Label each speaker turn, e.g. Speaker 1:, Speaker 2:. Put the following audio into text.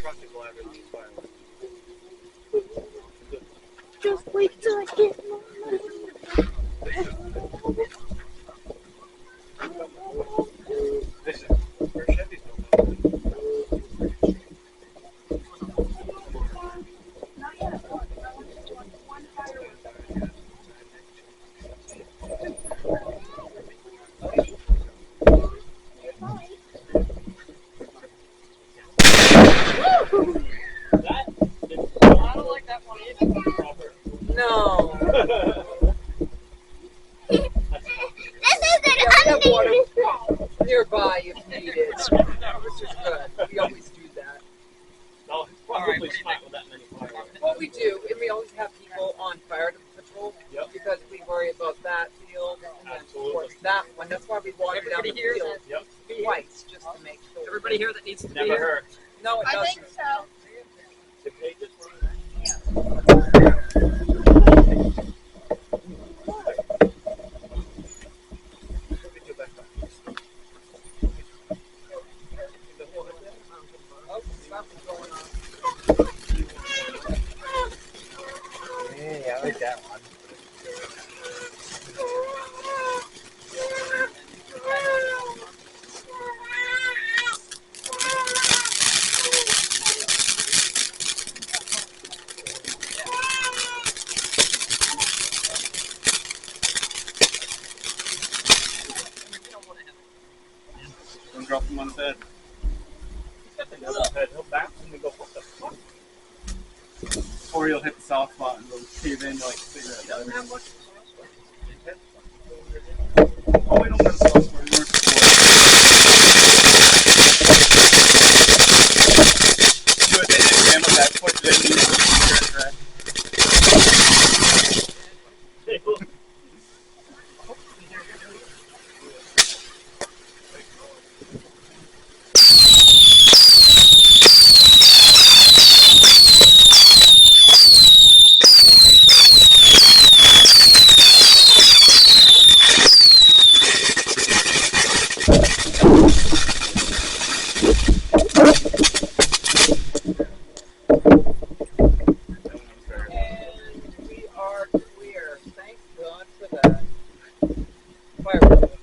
Speaker 1: practical ever these fireworks.
Speaker 2: Just wait till I get more money.
Speaker 1: Listen, for Chevy's no money.
Speaker 3: I don't like that one either.
Speaker 2: No.
Speaker 4: This isn't unneeded.
Speaker 2: Nearby if needed. Which is good. We always do that.
Speaker 1: No, it's probably smart with that many fireworks.
Speaker 2: Well, we do, and we always have people on fire patrol because we worry about that field and then of course that one. That's why we water down the field twice just to make sure.
Speaker 3: Everybody here that needs to be
Speaker 1: Never
Speaker 3: here?
Speaker 1: hurt.
Speaker 2: No, it
Speaker 4: I
Speaker 2: doesn't.
Speaker 4: think so.
Speaker 1: The pages were
Speaker 2: Oh, something's going on.
Speaker 1: Hey, I like that one. Don't drop him on his head. He'll bounce and we go, what the fuck? Or he'll hit the soft spot and go cave in like cigarette.
Speaker 3: Doesn't have much.
Speaker 1: Oh, we don't have a soft spot. We weren't before. Do it, jam on that point. Then you use the
Speaker 2: And we are clear. Thank God for that. Fireworks.